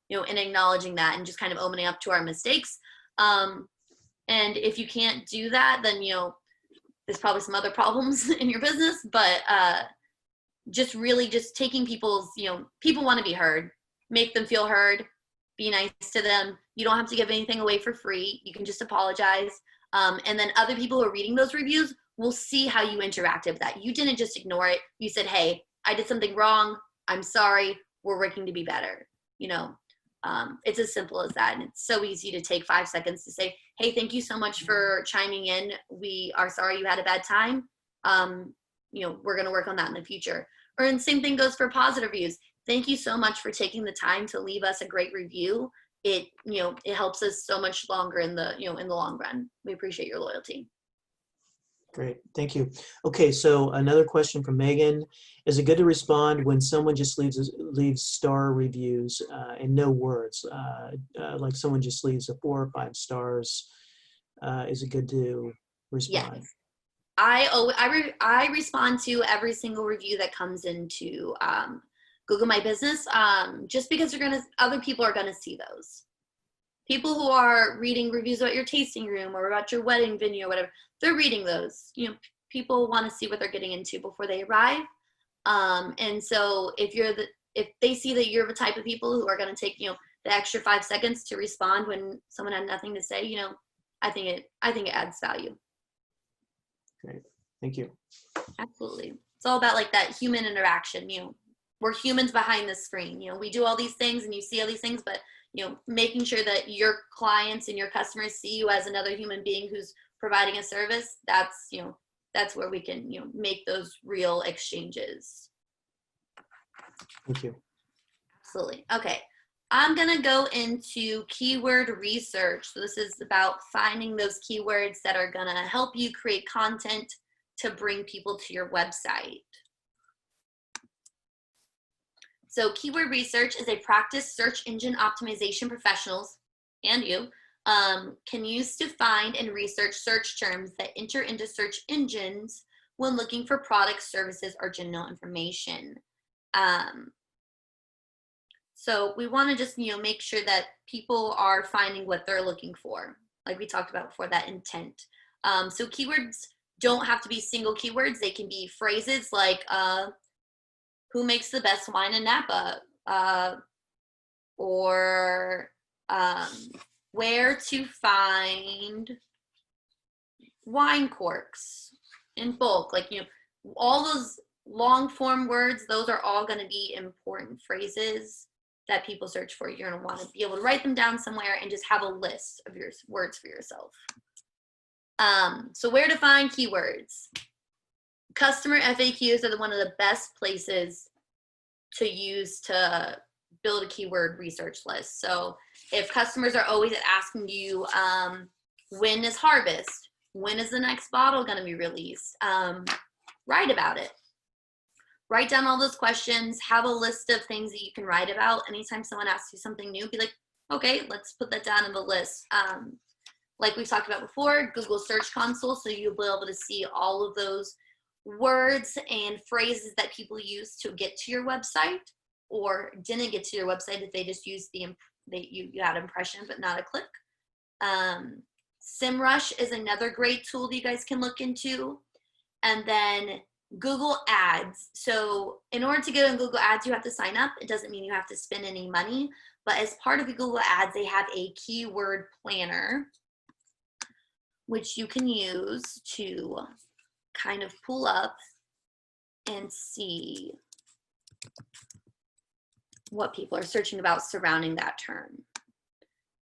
You know, and acknowledging that and just kind of owning up to our mistakes. And if you can't do that, then, you know, there's probably some other problems in your business, but just really just taking people's, you know, people want to be heard, make them feel heard, be nice to them. You don't have to give anything away for free. You can just apologize. And then other people who are reading those reviews will see how you interacted with that. You didn't just ignore it. You said, hey, I did something wrong. I'm sorry. We're working to be better. You know, it's as simple as that. And it's so easy to take 5 seconds to say, hey, thank you so much for chiming in. We are sorry you had a bad time. You know, we're going to work on that in the future. Or and same thing goes for positive reviews. Thank you so much for taking the time to leave us a great review. It, you know, it helps us so much longer in the, you know, in the long run. We appreciate your loyalty. Great, thank you. Okay, so another question from Megan. Is it good to respond when someone just leaves star reviews and no words? Like someone just leaves a 4 or 5 stars. Is it good to respond? Yes. I respond to every single review that comes into Google My Business, just because other people are gonna see those. People who are reading reviews about your tasting room or about your wedding venue or whatever, they're reading those. You know, people want to see what they're getting into before they arrive. And so if they see that you're the type of people who are going to take, you know, the extra 5 seconds to respond when someone had nothing to say, you know, I think it adds value. Great, thank you. Absolutely. It's all about like that human interaction. You know, we're humans behind the screen. You know, we do all these things and you see all these things, but you know, making sure that your clients and your customers see you as another human being who's providing a service, that's, you know, that's where we can, you know, make those real exchanges. Thank you. Absolutely. Okay. I'm going to go into keyword research. So this is about finding those keywords that are going to help you create content to bring people to your website. So keyword research is a practice search engine optimization professionals, and you, can use to find and research search terms that enter into search engines when looking for products, services, or general information. So we want to just, you know, make sure that people are finding what they're looking for, like we talked about before, that intent. So keywords don't have to be single keywords. They can be phrases like, who makes the best wine in Napa? Or where to find wine corks in bulk. Like, you know, all those long form words, those are all going to be important phrases that people search for. You're going to want to be able to write them down somewhere and just have a list of your words for yourself. So where to find keywords? Customer FAQs are one of the best places to use to build a keyword research list. So if customers are always asking you, when is harvest? When is the next bottle going to be released? Write about it. Write down all those questions. Have a list of things that you can write about. Anytime someone asks you something new, be like, okay, let's put that down in the list. Like we've talked about before, Google Search Console, so you'll be able to see all of those words and phrases that people use to get to your website or didn't get to your website if they just used you had impression but not a click. SEMrush is another great tool that you guys can look into. And then Google Ads. So in order to get on Google Ads, you have to sign up. It doesn't mean you have to spend any money, but as part of the Google Ads, they have a keyword planner, which you can use to kind of pull up and see what people are searching about surrounding that term.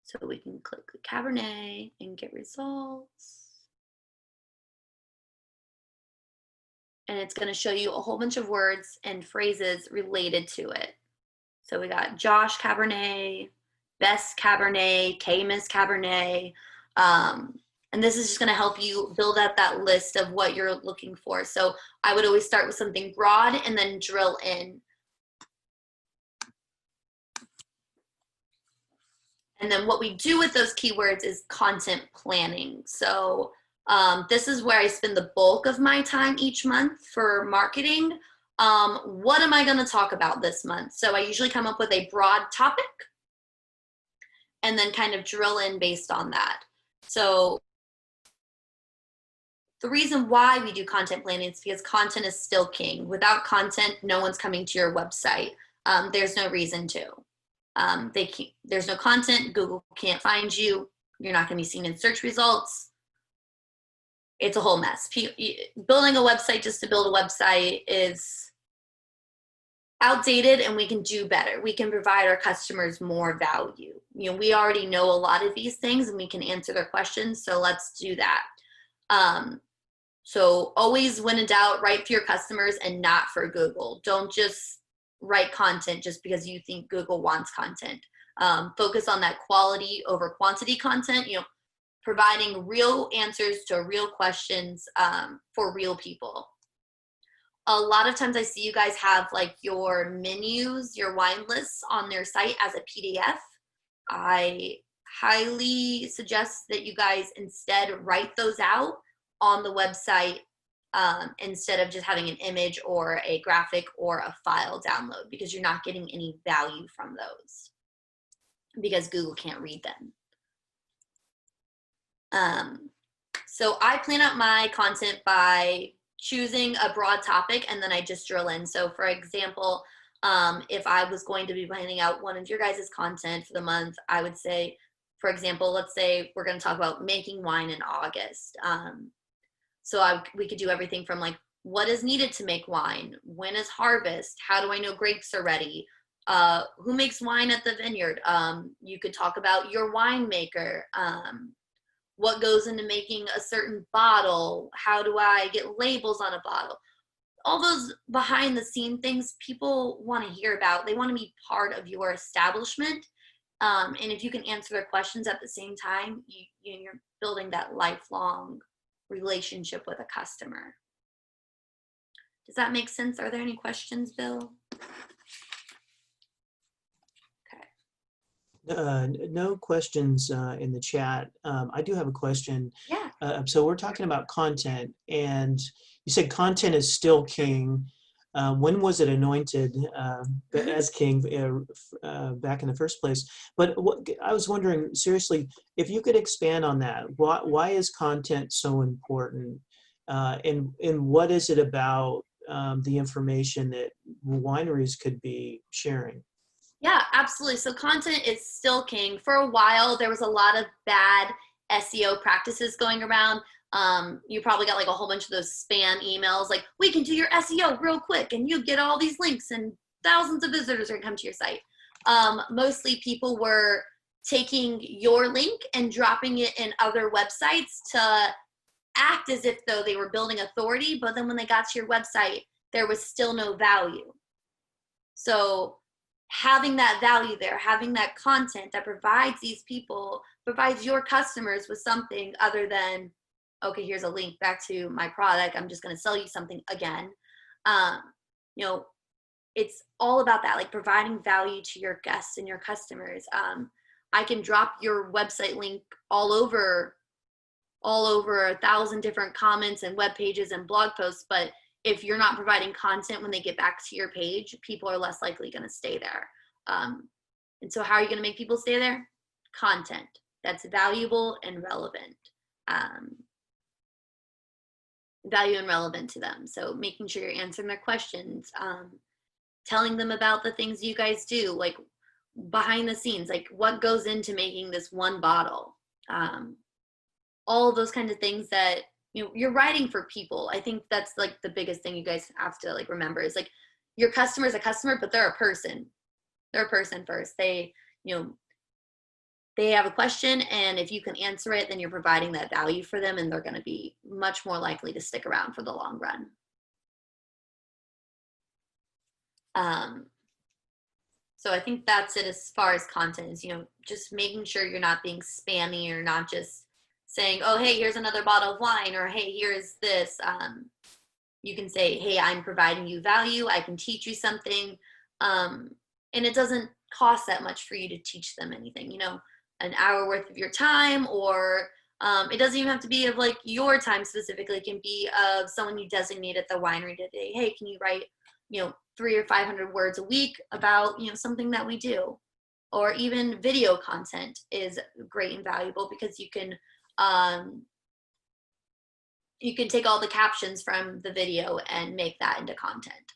So we can click Cabernet and get results. And it's going to show you a whole bunch of words and phrases related to it. So we got Josh Cabernet, Best Cabernet, Camus Cabernet. And this is just going to help you build out that list of what you're looking for. So I would always start with something broad and then drill in. And then what we do with those keywords is content planning. So this is where I spend the bulk of my time each month for marketing. What am I going to talk about this month? So I usually come up with a broad topic and then kind of drill in based on that. So the reason why we do content planning is because content is still king. Without content, no one's coming to your website. There's no reason to. There's no content. Google can't find you. You're not going to be seen in search results. It's a whole mess. Building a website just to build a website is outdated, and we can do better. We can provide our customers more value. We already know a lot of these things and we can answer their questions. So let's do that. So always, when in doubt, write for your customers and not for Google. Don't just write content just because you think Google wants content. Focus on that quality over quantity content, providing real answers to real questions for real people. A lot of times I see you guys have like your menus, your wine lists on their site as a PDF. I highly suggest that you guys instead write those out on the website instead of just having an image or a graphic or a file download, because you're not getting any value from those because Google can't read them. So I plan out my content by choosing a broad topic and then I just drill in. So for example, if I was going to be planning out one of your guys' content for the month, I would say, for example, let's say we're going to talk about making wine in August. We could do everything from like, what is needed to make wine? When is harvest? How do I know grapes are ready? Who makes wine at the vineyard? You could talk about your winemaker. What goes into making a certain bottle? How do I get labels on a bottle? All those behind the scene things people want to hear about. They want to be part of your establishment. And if you can answer their questions at the same time, you're building that lifelong relationship with a customer. Does that make sense? Are there any questions, Bill? No questions in the chat. I do have a question. Yeah. So we're talking about content, and you said content is still king. When was it anointed as king back in the first place? But I was wondering, seriously, if you could expand on that. Why is content so important? And what is it about the information that wineries could be sharing? Yeah, absolutely. So content is still king. For a while, there was a lot of bad SEO practices going around. You probably got like a whole bunch of those spam emails, like, we can do your SEO real quick and you get all these links and thousands of visitors are gonna come to your site. Mostly people were taking your link and dropping it in other websites to act as if though they were building authority, but then when they got to your website, there was still no value. So having that value there, having that content that provides your customers with something other than, okay, here's a link back to my product, I'm just going to sell you something again. It's all about that, like providing value to your guests and your customers. I can drop your website link all over 1,000 different comments and web pages and blog posts, but if you're not providing content when they get back to your page, people are less likely going to stay there. And so how are you going to make people stay there? Content that's valuable and relevant. Value and relevant to them. So making sure you're answering their questions, telling them about the things you guys do, like behind the scenes, like what goes into making this one bottle. All of those kinds of things that you're writing for people. I think that's like the biggest thing you guys have to like remember is like your customer is a customer, but they're a person. They're a person first. They have a question, and if you can answer it, then you're providing that value for them, and they're going to be much more likely to stick around for the long run. So I think that's it as far as content is, just making sure you're not being spammy or not just saying, oh, hey, here's another bottle of wine, or hey, here's this. You can say, hey, I'm providing you value. I can teach you something. And it doesn't cost that much for you to teach them anything. an hour worth of your time, or it doesn't even have to be of like your time specifically. It can be of someone you designate at the winery today. Hey, can you write, 300 or 500 words a week about, something that we do? Or even video content is great and valuable because you can take all the captions from the video and make that into content.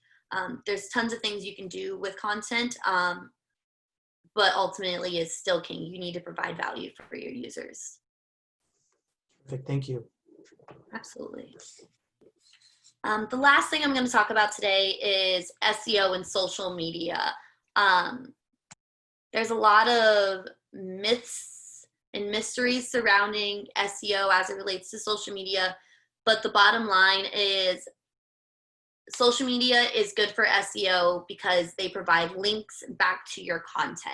There's tons of things you can do with content, but ultimately is still king. You need to provide value for your users. Perfect. Thank you. Absolutely. The last thing I'm going to talk about today is SEO and social media. There's a lot of myths and mysteries surrounding SEO as it relates to social media, but the bottom line is social media is good for SEO because they provide links back to your content.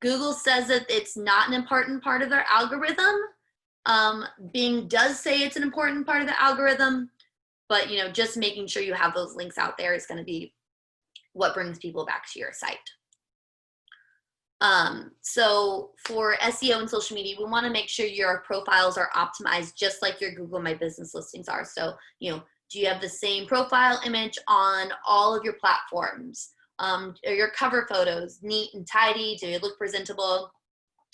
Google says that it's not an important part of their algorithm. Bing does say it's an important part of the algorithm, but just making sure you have those links out there is going to be what brings people back to your site. So for SEO and social media, we want to make sure your profiles are optimized just like your Google My Business listings are. So, do you have the same profile image on all of your platforms? Are your cover photos neat and tidy? Do they look presentable?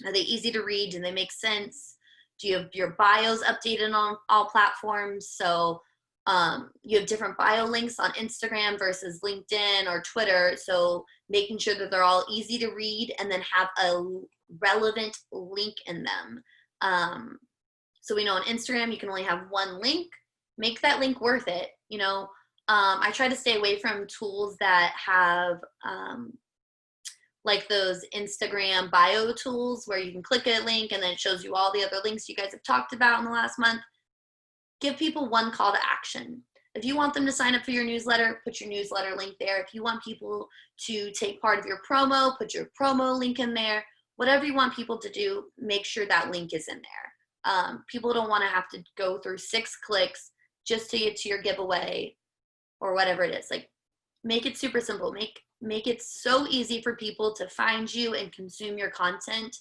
Are they easy to read? Do they make sense? Do you have your bios updated on all platforms? So you have different bio links on Instagram versus LinkedIn or Twitter. So making sure that they're all easy to read and then have a relevant link in them. So we know on Instagram, you can only have one link. Make that link worth it. I try to stay away from tools that have like those Instagram bio tools where you can click a link and then it shows you all the other links you guys have talked about in the last month. Give people one call to action. If you want them to sign up for your newsletter, put your newsletter link there. If you want people to take part of your promo, put your promo link in there. Whatever you want people to do, make sure that link is in there. People don't want to have to go through 6 clicks just to get to your giveaway or whatever it is. Like, make it super simple. Make it so easy for people to find you and consume your content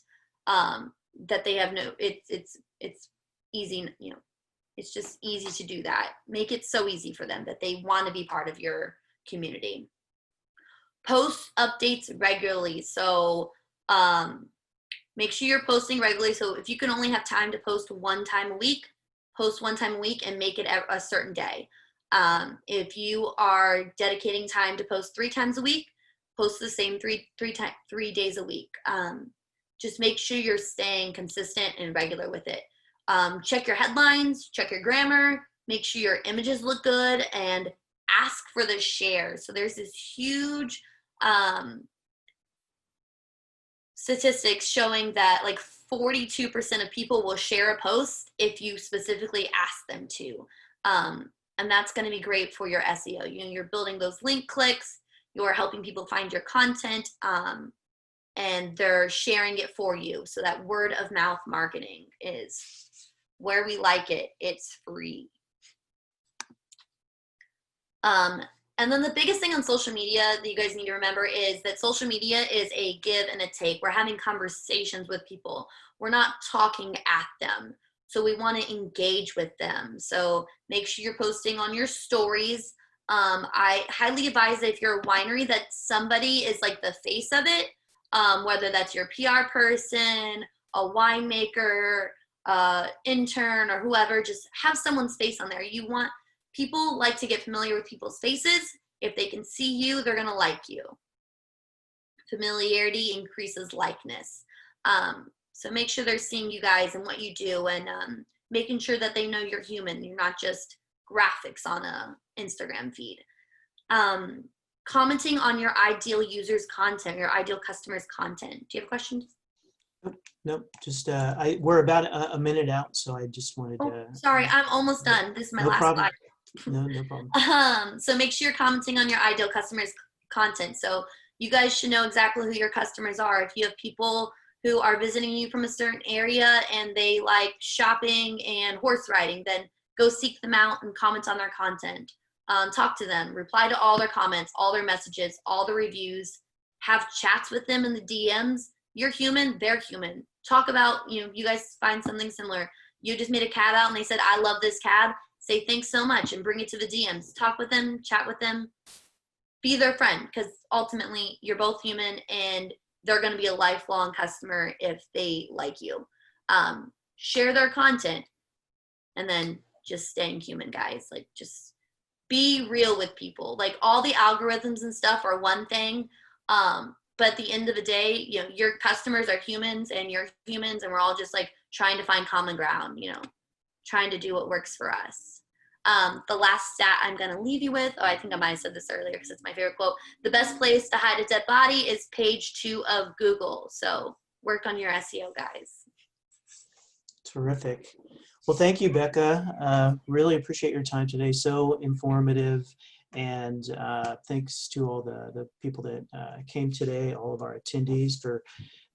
that they have it's easy, it's just easy to do that. Make it so easy for them that they want to be part of your community. Post updates regularly. So make sure you're posting regularly. So if you can only have time to post one time a week, post one time a week and make it a certain day. If you are dedicating time to post 3 times a week, post the same 3 days a week. Just make sure you're staying consistent and regular with it. Check your headlines, check your grammar, make sure your images look good, and ask for the shares. So there's this huge statistics showing that like 42% of people will share a post if you specifically ask them to. And that's going to be great for your SEO. You're building those link clicks, you're helping people find your content, and they're sharing it for you. So that word of mouth marketing is where we like it. It's free. And then the biggest thing on social media that you guys need to remember is that social media is a give and a take. We're having conversations with people. We're not talking at them. So we want to engage with them. So make sure you're posting on your stories. I highly advise that if you're a winery that somebody is like the face of it, whether that's your PR person, a winemaker, intern, or whoever, just have someone's face on there. People like to get familiar with people's faces. If they can see you, they're going to like you. Familiarity increases likeness. So make sure they're seeing you guys and what you do, and making sure that they know you're human. You're not just graphics on a Instagram feed. Commenting on your ideal user's content, your ideal customer's content. Do you have questions? Nope. Just we're about a minute out, so I just wanted to. Sorry, I'm almost done. This is my last slide. No problem. So make sure you're commenting on your ideal customer's content. So you guys should know exactly who your customers are. If you have people who are visiting you from a certain area and they like shopping and horse riding, then go seek them out and comment on their content. Talk to them, reply to all their comments, all their messages, all the reviews, have chats with them in the DMs. you're human, they're human. Talk about, you guys find something similar. You just made a cab out and they said, I love this cab. Say thanks so much and bring it to the DMs. Talk with them, chat with them, be their friend, because ultimately you're both human and they're going to be a lifelong customer if they like you. Share their content, and then just staying human, guys. Like, just be real with people. Like, all the algorithms and stuff are one thing, but at the end of the day, your customers are humans and you're humans, and we're all just like trying to find common ground, trying to do what works for us. The last stat I'm going to leave you with, I think I might have said this earlier because it's my favorite quote. The best place to hide a dead body is page 2 of Google. So work on your SEO, guys. Terrific. Well, thank you, Becca. Really appreciate your time today. So informative. And thanks to all the people that came today, all of our attendees for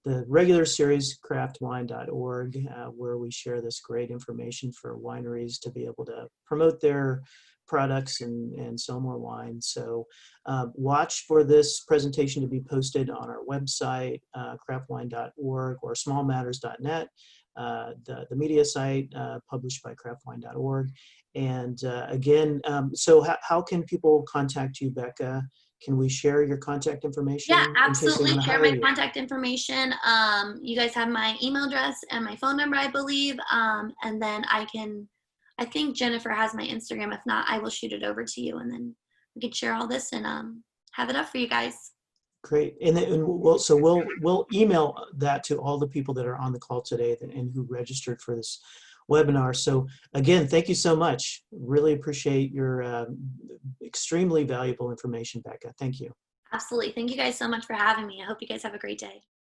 the regular series, craftwine.org, where we share this great information for wineries to be able to promote their products and sell more wine. So watch for this presentation to be posted on our website, craftwine.org or smallmatters.net, the media site published by craftwine.org. And again, so how can people contact you, Becca? Can we share your contact information? Yeah, absolutely. Share my contact information. You guys have my email address and my phone number, I believe. And then I think Jennifer has my Instagram. If not, I will shoot it over to you, and then we can share all this and have it up for you guys. Great. And we'll email that to all the people that are on the call today and who registered for this webinar. So again, thank you so much. Really appreciate your extremely valuable information, Becca. Thank you. Absolutely. Thank you guys so much for having me. I hope you guys have a great day.